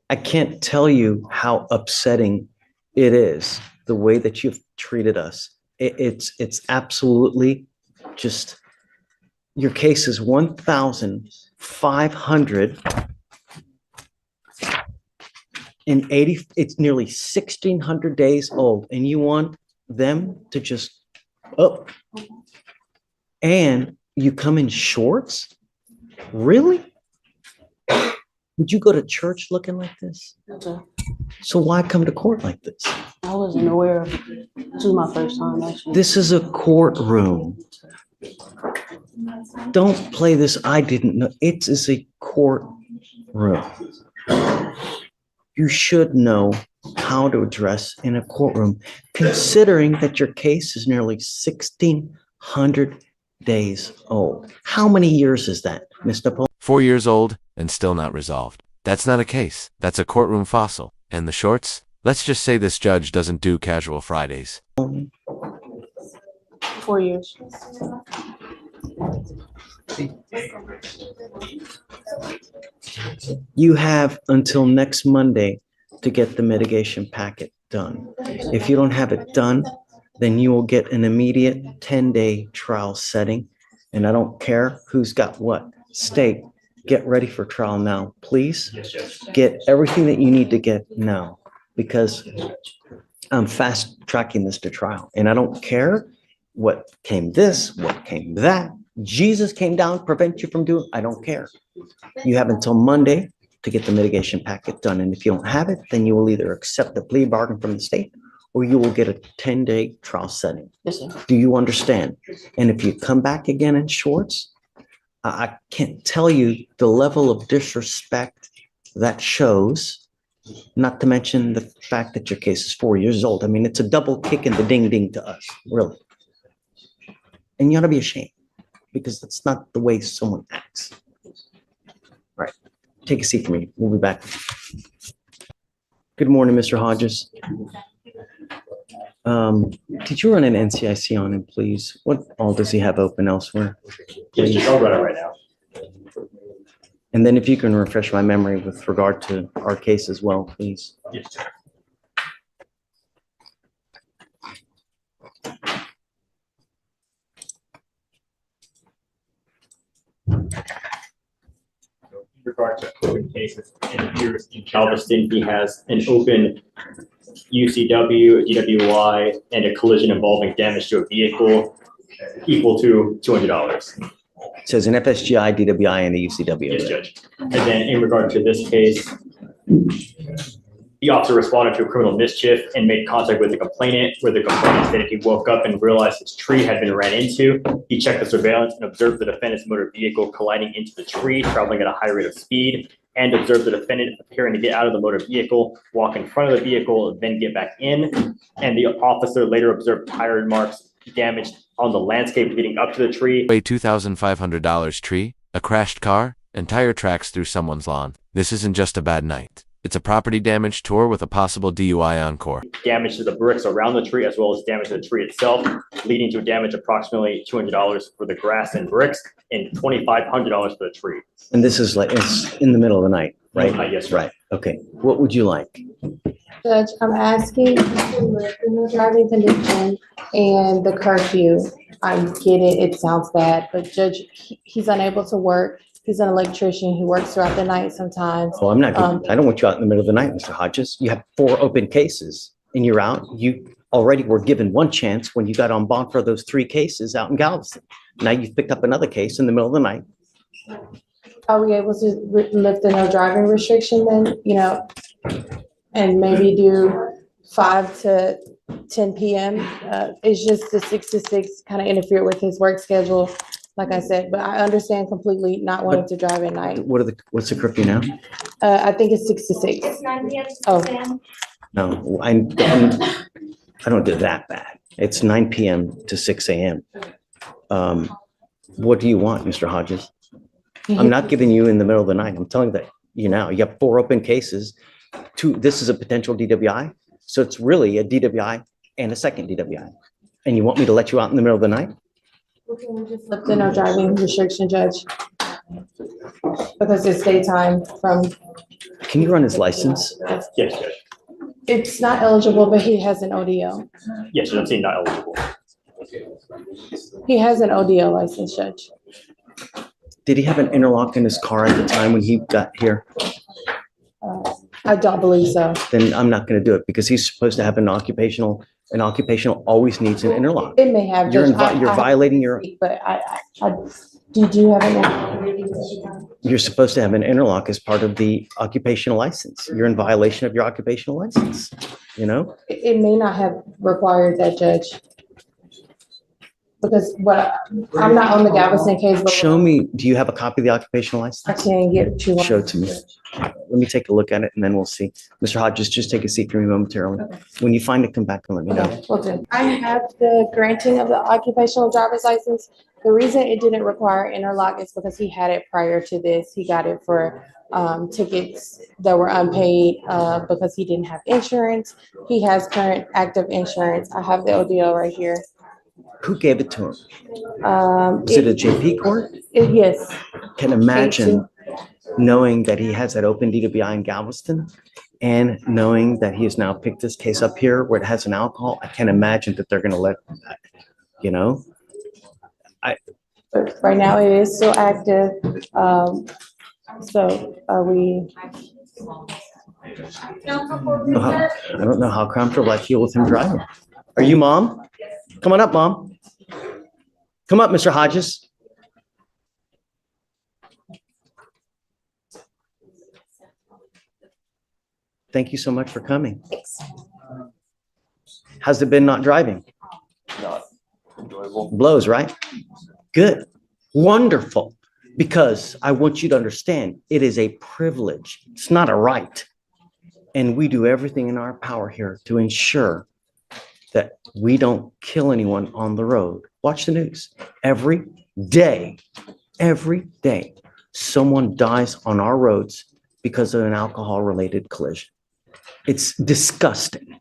I can't tell you how upsetting it is the way that you've treated us. It's absolutely just, your case is 1,580. It's nearly 1,600 days old, and you want them to just up, and you come in shorts? Really? Would you go to church looking like this? Okay. So why come to court like this? I wasn't aware of it. This was my first time, actually. This is a courtroom. Don't play this. I didn't know. It is a courtroom. You should know how to address in a courtroom, considering that your case is nearly 1,600 days old. How many years is that, Mr. Paul? 4 years old and still not resolved. That's not a case. That's a courtroom fossil. And the shorts? Let's just say this judge doesn't do casual Fridays. 4 years. You have until next Monday to get the mitigation packet done. If you don't have it done, then you will get an immediate 10-day trial setting. And I don't care who's got what. State, get ready for trial now, please. Get everything that you need to get now, because I'm fast tracking this to trial. And I don't care what came this, what came that. Jesus came down to prevent you from doing, I don't care. You have until Monday to get the mitigation packet done. And if you don't have it, then you will either accept the plea bargain from the state, or you will get a 10-day trial setting. Yes, sir. Do you understand? And if you come back again in shorts, I can't tell you the level of disrespect that shows, not to mention the fact that your case is 4 years old. I mean, it's a double kick in the ding ding to us, really. And you ought to be ashamed, because that's not the way someone acts. All right, take a seat for me. We'll be back. Good morning, Mr. Hodges. Did you run an NCIC on him, please? What all does he have open elsewhere? Yes, Judge, I'll run it right now. And then if you can refresh my memory with regard to our case as well, please. Yes, Judge. In regard to open cases, it appears in Galveston, he has an open UCW, a DWI, and a collision involving damage to a vehicle equal to $200. It says an FSGI, DWI, and a UCW. Yes, Judge. And then in regard to this case, the officer responded to a criminal mischief and made contact with the complainant, where the complainant stated he woke up and realized his tree had been ran into. He checked the surveillance and observed the defendant's motor vehicle colliding into the tree, traveling at a high rate of speed, and observed the defendant appearing to get out of the motor vehicle, walk in front of the vehicle, then get back in. And the officer later observed tire marks damaged on the landscape leading up to the tree. A $2,500 tree, a crashed car, and tire tracks through someone's lawn. This isn't just a bad night. It's a property damage tour with a possible DUI encore. Damage to the bricks around the tree, as well as damage to the tree itself, leading to damage approximately $200 for the grass and bricks and $2,500 for the tree. And this is like, it's in the middle of the night, right? Yes, sir. Right. Okay. What would you like? Judge, I'm asking the driving condition and the curfew. I get it, it sounds bad, but Judge, he's unable to work. He's an electrician. He works throughout the night sometimes. Oh, I'm not, I don't want you out in the middle of the night, Mr. Hodges. You have 4 open cases and you're out. You already were given one chance when you got on bond for those 3 cases out in Galveston. Now you've picked up another case in the middle of the night. Are we able to lift the no driving restriction then, and maybe do 5 to 10 p.m.? It's just the 6 to 6 kind of interfere with his work schedule, like I said, but I understand completely not wanting to drive at night. What's the curfew now? I think it's 6 to 6. It's 9 p.m. Oh. No, I don't do that bad. It's 9 p.m. to 6 a.m. What do you want, Mr. Hodges? I'm not giving you in the middle of the night. I'm telling you now, you have 4 open cases. 2, this is a potential DWI. So it's really a DWI and a second DWI. And you want me to let you out in the middle of the night? Can we just lift the no driving restriction, Judge? Because it's daytime from Can you run his license? Yes, Judge. It's not eligible, but he has an ODO. Yes, Judge, I'm saying not eligible. He has an ODO license, Judge. Did he have an interlock in his car at the time when he got here? I don't believe so. Then I'm not going to do it because he's supposed to have an occupational always needs an interlock. It may have. You're Judge. you're violating your, But did you have an? you're supposed to have an interlock as part of the occupational license. You're in violation of your occupational license, you know? It may not have required that, Judge. Because I'm not on the Galveston case, but Show me, do you have a copy of the occupational I license? can get you one. Show it to me. Let me take a look at it and then we'll see. Mr. Hodges, just take a seat for me momentarily. When you find it, come back and let me know. Okay, will do. I have the granting of the occupational driver's license. The reason it didn't require interlock is because he had it prior to this. He got it for tickets that were unpaid because he didn't have insurance. He has current active insurance. I have the ODO right here. Who gave it to him? Is it a JP court? Yes, Can imagine knowing that he has that open DWI in Galveston and knowing that he has now picked this case up here where it has an alcohol. I can't imagine that they're going to let, you know, but right now it is still active. So are we? I don't know how comfortable I feel with him driving. Are you mom? Come on up, mom. Come up, Mr. Hodges. Thank you so much for coming. Thanks. How's it been not driving? Not enjoyable. Blows, right? Good. Wonderful. Because I want you to understand, it is a privilege. It's not a right. And we do everything in our power here to ensure that we don't kill anyone on the road. Watch the news. Every day, someone dies on our roads because of an alcohol-related collision. It's disgusting.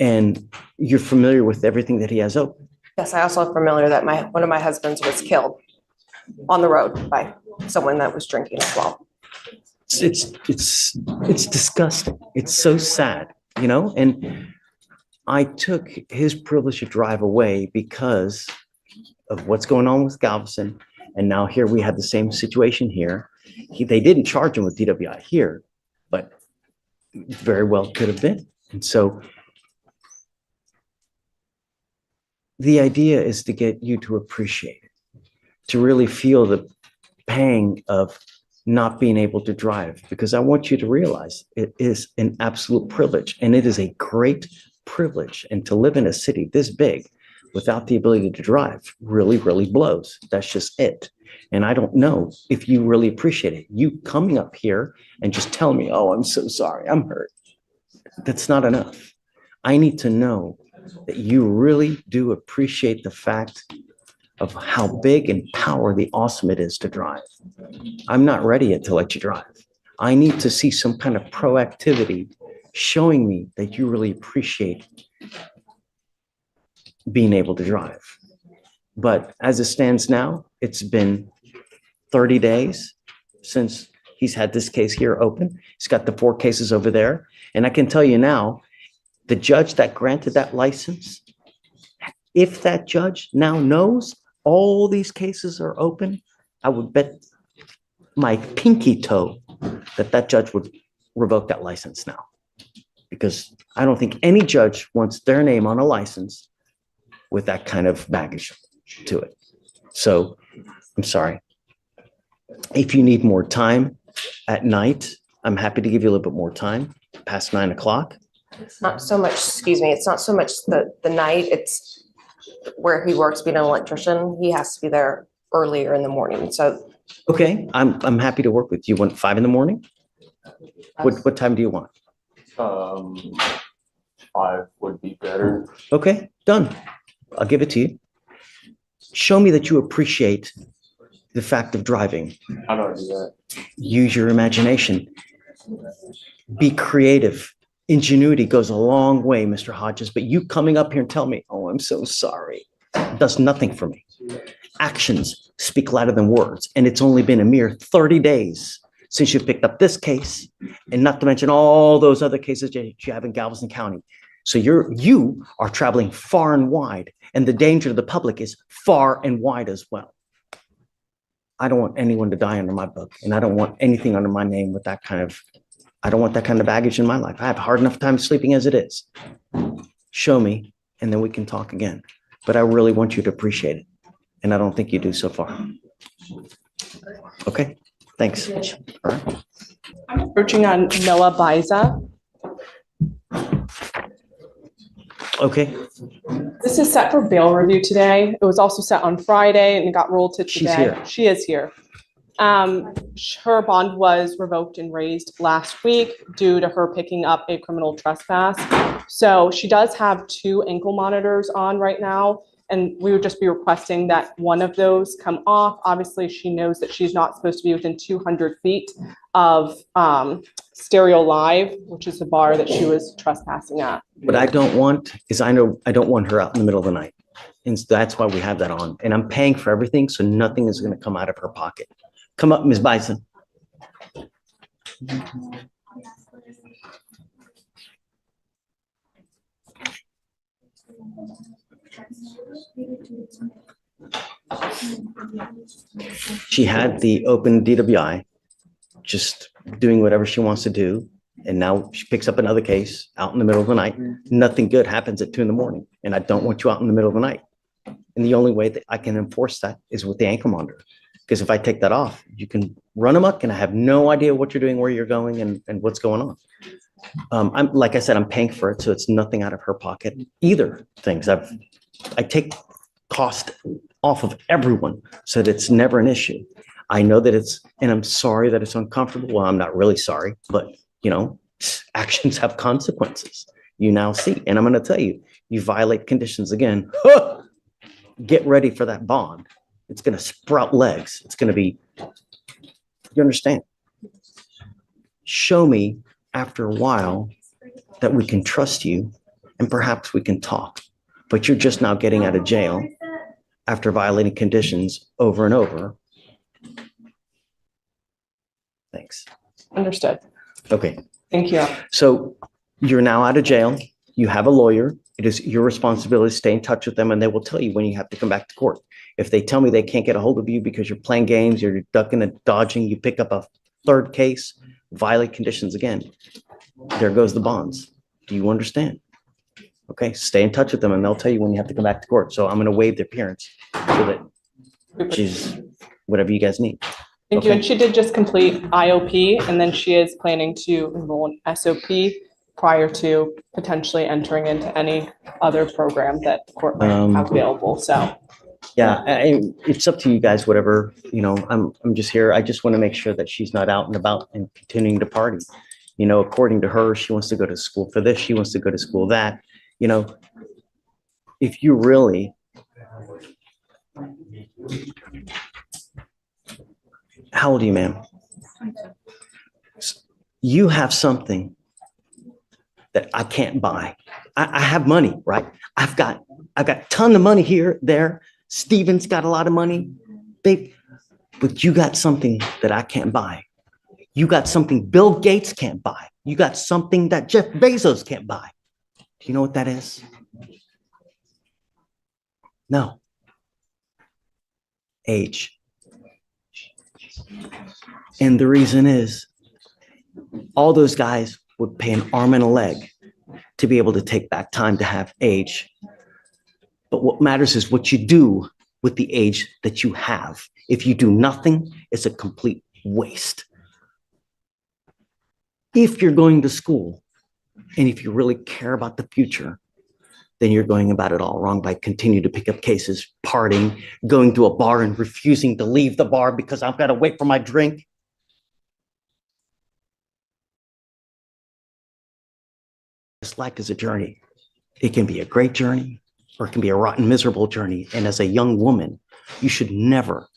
And you're familiar with everything that he has open. Yes, I also am familiar that one of my husbands was killed on the road by someone that was drinking as well. It's disgusting. It's so sad, you know? And I took his privilege to drive away because of what's going on with Galveston. And now here we have the same situation here. They didn't charge him with DWI here, but very well could have been. And so the idea is to get you to appreciate it, to really feel the pang of not being able to drive, because I want you to realize it is an absolute privilege, and it is a great privilege. And to live in a city this big without the ability to drive really, really blows. That's just it. And I don't know if you really appreciate it. You coming up here and just telling me, oh, I'm so sorry, I'm hurt. That's not enough. I need to know that you really do appreciate the fact of how big and powerfully awesome it is to drive. I'm not ready yet to let you drive. I need to see some kind of proactivity showing me that you really appreciate being able to drive. But as it stands now, it's been 30 days since he's had this case here open. He's got the 4 cases over there. And I can tell you now, the judge that granted that license, if that judge now knows all these cases are open, I would bet my pinky toe that that judge would revoke that license now. Because I don't think any judge wants their name on a license with that kind of baggage to it. So I'm sorry. If you need more time at night, I'm happy to give you a little bit more time past 9 o'clock. It's not so much, excuse me, it's not so much the night, it's where he works being an electrician. He has to be there earlier in the morning. So Okay, I'm happy to work with you. You want 5 in the morning? What time do you want? 5 would be better. Okay, done. I'll give it to you. Show me that you appreciate the fact of driving. How do I do that? Use your imagination. Be creative. Ingenuity goes a long way, Mr. Hodges, but you coming up here and tell me, oh, I'm so sorry, does nothing for me. Actions speak louder than words, and it's only been a mere 30 days since you picked up this case, and not to mention all those other cases that you have in Galveston County. So you are traveling far and wide, and the danger to the public is far and wide as well. I don't want anyone to die under my book, and I don't want anything under my name with that kind of, I don't want that kind of baggage in my life. I have a hard enough time sleeping as it is. Show me, and then we can talk again. But I really want you to appreciate it, and I don't think you do so far. Okay, thanks. All right. I'm approaching on Noah Biza. Okay, This is set for bail review today. It was also set on Friday and it got rolled to today. She's here. She is here. Her bond was revoked and raised last week due to her picking up a criminal trespass. So she does have 2 ankle monitors on right now, and we would just be requesting that one of those come off. Obviously, she knows that she's not supposed to be within 200 feet of Stereo Live, which is the bar that she was trespassing at. what I don't want is I don't want her out in the middle of the night. And that's why we have that on. And I'm paying for everything, so nothing is going to come out of her pocket. Come up, Ms. Bison. She had the open DWI, just doing whatever she wants to do. And now she picks up another case out in the middle of the night. Nothing good happens at 2 a.m. And I don't want you out in the middle of the night. And the only way that I can enforce that is with the ankle monitor. Because if I take that off, you can run amok and I have no idea what you're doing, where you're going, and what's going on. I'm, like I said, I'm paying for it, so it's nothing out of her pocket. Either things. I take cost off of everyone so that it's never an issue. I know that and I'm sorry that it's uncomfortable. Well, I'm not really sorry, but you know, actions have consequences. You now see, and I'm going to tell you, you violate conditions again. Get ready for that bond. It's going to sprout legs. It's going to be, you understand? Show me after a while that we can trust you and perhaps we can talk. But you're just now getting out of jail after violating conditions over and over. Thanks. Understood. Okay. Thank you. So you're now out of jail. You have a lawyer. It is your responsibility to stay in touch with them, and they will tell you when you have to come back to court. If they tell me they can't get a hold of you because you're playing games, you're ducking and dodging, you pick up a 3rd case, violate conditions again, there goes the bonds. Do you understand? Okay, stay in touch with them and they'll tell you when you have to come back to court. So I'm going to waive the appearance so that she's whatever you guys need. Thank you. Okay. And she did just complete IOP, and then she is planning to enroll in SOP prior to potentially entering into any other program that the court might have available. So yeah, it's up to you guys, whatever, you know, I'm just here. I just want to make sure that she's not out and about and continuing to party. You know, according to her, she wants to go to school for this. She wants to go to school that, you know, if you really, how old are you, ma'am? You have something that I can't buy. I have money, right? I've got a ton of money here, there. Steven's got a lot of money, babe, but you got something that I can't buy. You got something Bill Gates can't buy. You got something that Jeff Bezos can't buy. Do you know what that is? No. Age. And the reason is all those guys would pay an arm and a leg to be able to take back time to have age. But what matters is what you do with the age that you have. If you do nothing, it's a complete waste. If you're going to school and if you really care about the future, then you're going about it all wrong by continuing to pick up cases, partying, going to a bar and refusing to leave the bar because I've got to wait for my drink. This life is a journey. It can be a great journey or it can be a rotten, miserable journey. And as a young woman, you should never,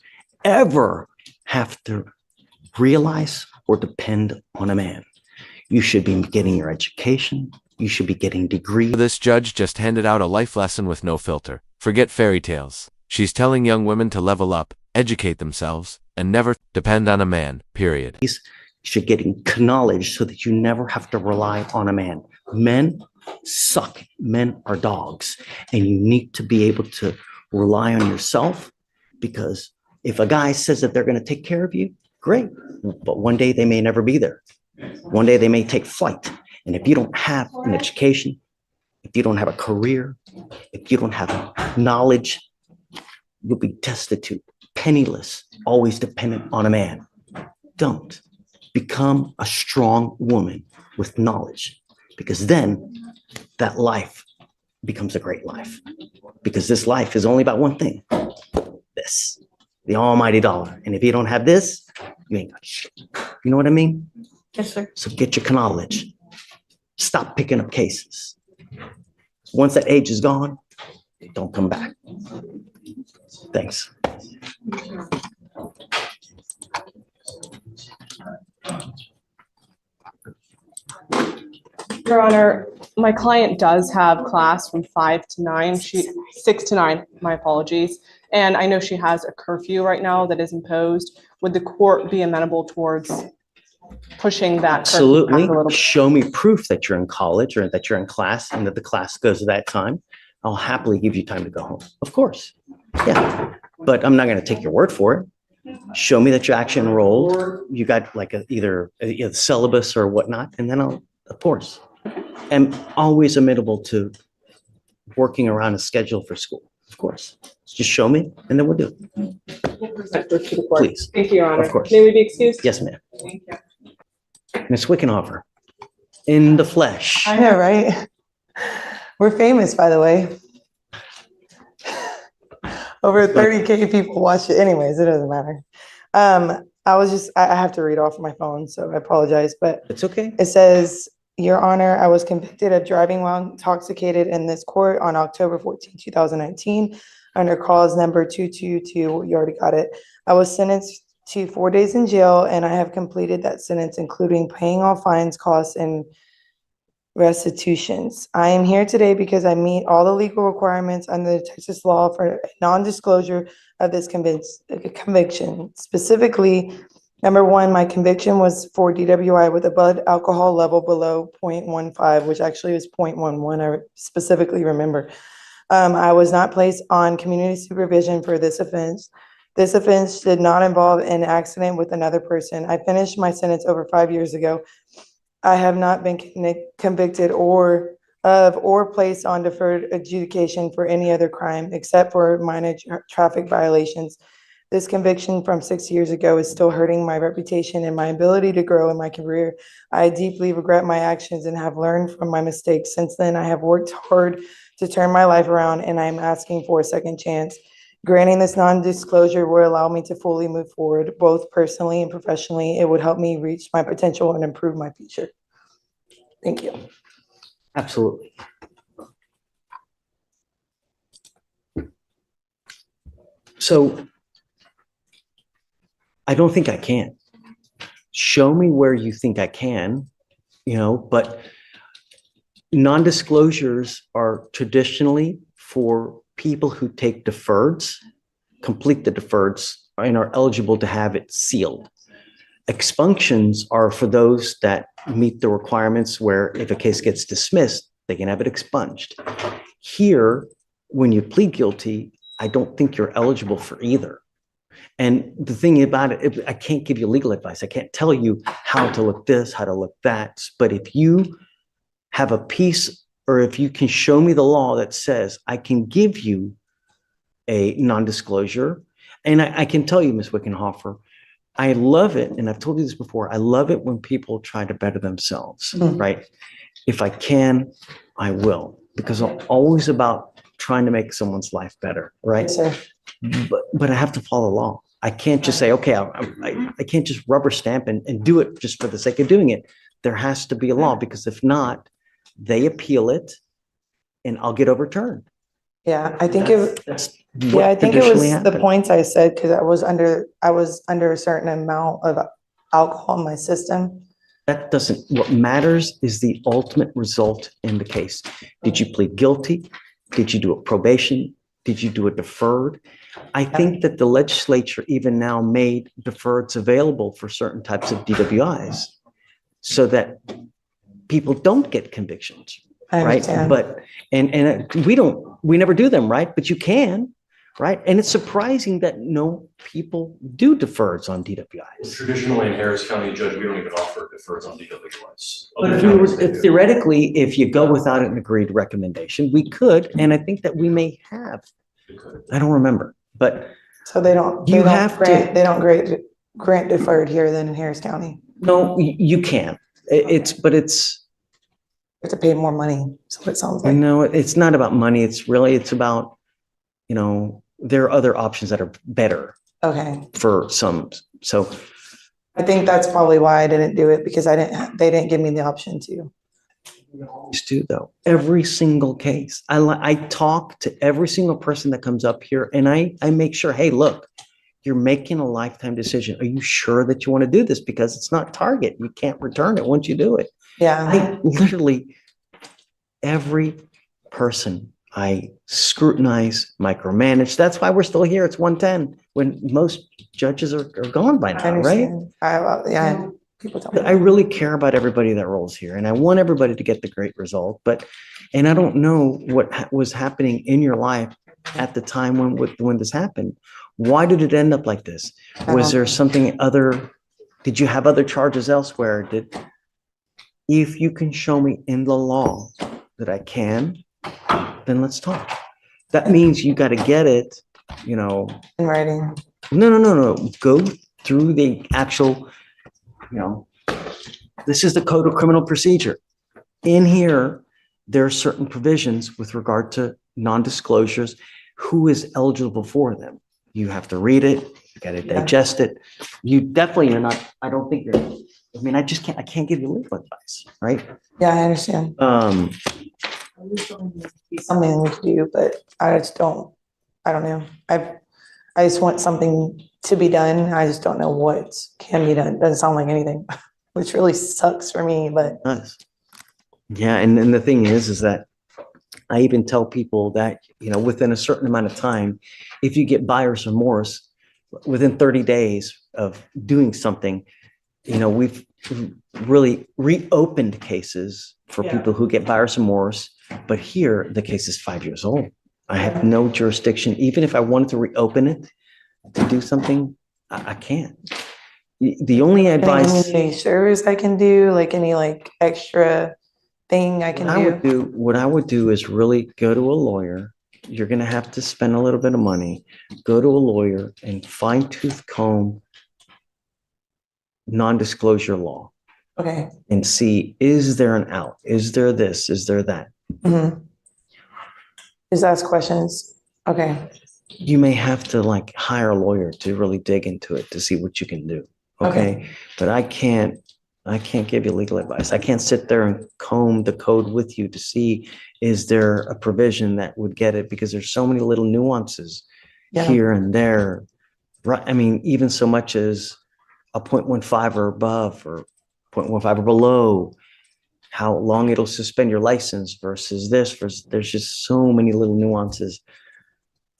ever have to realize or depend on a man. You should be getting your education. You should be getting degrees. This judge just handed out a life lesson with no filter. Forget fairy tales. She's telling young women to level up, educate themselves, and never depend on a man, period. should get acknowledged so that you never have to rely on a man. Men suck. Men are dogs. And you need to be able to rely on yourself, because if a guy says that they're going to take care of you, great. But one day they may never be there. One day they may take flight. And if you don't have an education, if you don't have a career, if you don't have knowledge, you'll be destitute, penniless, always dependent on a man. Don't. Become a strong woman with knowledge, because then that life becomes a great life. Because this life is only about one thing, this, the almighty dollar. And if you don't have this, you ain't got shit. You know what I mean? Yes, sir. So get your knowledge. Stop picking up cases. Once that age is gone, don't come back. Thanks. Your Honor, my client does have class from 5 to 9, 6 to 9, my apologies. And I know she has a curfew right now that is imposed. Would the court be amenable towards pushing that curfew back Absolutely. a little bit? Show me proof that you're in college or that you're in class and that the class goes at that time. I'll happily give you time to go home. Of course. Yeah. But I'm not going to take your word for it. Show me that you're actually enrolled. You got like either a syllabus or whatnot. And then I'll, of course, am always amenable to working around a schedule for school. Of course. Just show me and then we'll do it. We'll present her to the court. Please. Thank you, Your Honor. Of course. May we be excused? Yes, ma'am. Thank you. Ms. Wickenhofer, in the flesh. I know, right? We're famous, by the way. Over 30K people watch it. Anyways, it doesn't matter. I have to read off my phone, so I apologize, but It's okay. it says, Your Honor, I was convicted of driving while intoxicated in this court on October 14, 2019, under cause number 222. You already got it. I was sentenced to 4 days in jail, and I have completed that sentence, including paying all fines, costs, and restitutions. I am here today because I meet all the legal requirements under the Texas law for non-disclosure of this conviction. Specifically, number one, my conviction was for DWI with a blood alcohol level below 0.15, which actually was 0.11. I specifically remember. I was not placed on community supervision for this offense. This offense did not involve an accident with another person. I finished my sentence over 5 years ago. I have not been convicted or placed on deferred adjudication for any other crime except for minor traffic violations. This conviction from 6 years ago is still hurting my reputation and my ability to grow in my career. I deeply regret my actions and have learned from my mistakes. Since then, I have worked hard to turn my life around, and I'm asking for a second chance. Granting this non-disclosure will allow me to fully move forward, both personally and professionally. It would help me reach my potential and improve my future. Thank you. Absolutely. So I don't think I can. Show me where you think I can, but non-disclosures are traditionally for people who take deferreds, complete the deferreds, and are eligible to have it sealed. Expunctions are for those that meet the requirements where if a case gets dismissed, they can have it expunged. Here, when you plead guilty, I don't think you're eligible for either. And the thing about it, I can't give you legal advice. I can't tell you how to look this, how to look that. But if you have a piece, or if you can show me the law that says I can give you a non-disclosure, and I can tell you, Ms. Wickenhofer, I love it, and I've told you this before, I love it when people try to better themselves, right? If I can, I will, because I'm always about trying to make someone's life better, right? Yes, sir. But I have to follow the law. I can't just say, okay, I can't just rubber stamp and do it just for the sake of doing it. There has to be a law, because if not, they appeal it and I'll get overturned. Yeah, I think That's yeah, what I think it was traditionally the happens. points I said, because I was under a certain amount of alcohol in my system. That doesn't, what matters is the ultimate result in the case. Did you plead guilty? Did you do a probation? Did you do a deferred? I think that the legislature even now made deferreds available for certain types of DWIs so that people don't get convictions, I right? understand. But, we never do them, right? But you can, right? And it's surprising that no people do deferreds on DWIs. Traditionally in Harris County, Judge, we don't even offer deferreds on DWIs. But Other if we were, counties, they do. theoretically, if you go without an agreed recommendation, we could, and I think that we may have. They could. I don't remember, but So they don't, You have to- they don't grant deferred here then in Harris County. no, you can. It's You have to pay more money, so it sounds like. no, it's not about money. It's about, there are other options that are better Okay, for some. So I think that's probably why I didn't do it, because they didn't give me the option to. we always do though, every single case. I talk to every single person that comes up here and I make sure, hey, look, you're making a lifetime decision. Are you sure that you want to do this? Because it's not Target. You can't return it once you do it. Yeah, I literally, every person I scrutinize, micromanage. That's why we're still here. It's 1:10 when most judges are gone by I now, right? understand. Yeah, people tell me. I really care about everybody that rolls here and I want everybody to get the great result, and I don't know what was happening in your life at the time when this happened. Why did it end up like this? Was there something did you have other charges elsewhere? If you can show me in the law that I can, then let's talk. That means you got to get it, In writing. no. Go through the actual, this is the Code of Criminal Procedure. In here, there are certain provisions with regard to non-disclosures, who is eligible for them. You have to read it, you got to digest it. You definitely are not, I don't think I can't give you legal advice, right? Yeah, I understand. Something we could do, but I don't know. I just want something to be done. I just don't know what can be done. Doesn't sound like anything, which really sucks for me, but. Does. Yeah, and then the thing is that I even tell people that, within a certain amount of time, if you get buyer's remorse, within 30 days of doing something, we've really reopened cases for people who get buyer's remorse. But here, the case is 5 years old. I have no jurisdiction. Even if I wanted to reopen it to do something, I can't. The only Any advice community service I can do, like any extra thing I can do. what I would do is really go to a lawyer. You're going to have to spend a little bit of money. Go to a lawyer and fine tooth comb non-disclosure law Okay. and see, is there an out? Is there this? Is there that? Mhm. Just ask questions. Okay. You may have to hire a lawyer to really dig into it to see what you can do. Okay. But I can't give you legal advice. I can't sit there and comb the code with you to see, is there a provision that would get it? Because there's so many little nuances here and there. Right. I mean, even so much as a 0.15 or above or 0.15 or below, how long it'll suspend your license versus there's just so many little nuances.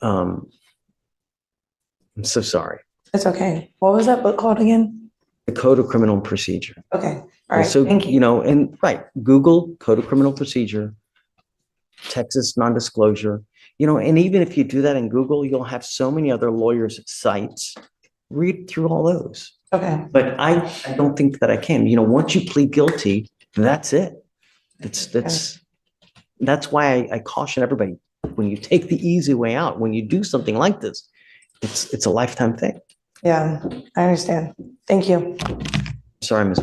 I'm so sorry. It's okay. What was that book called again? The Code of Criminal Procedure. Okay. All right. So, Thank you. and Google Code of Criminal Procedure, Texas non-disclosure, and even if you do that in Google, you'll have so many other lawyers' sites. Read through all those. Okay. But I don't think that I can. Once you plead guilty, that's it. That's why I caution everybody, when you take the easy way out, when you do something like this, it's a lifetime thing. Yeah, I understand. Thank you. Sorry, Ms.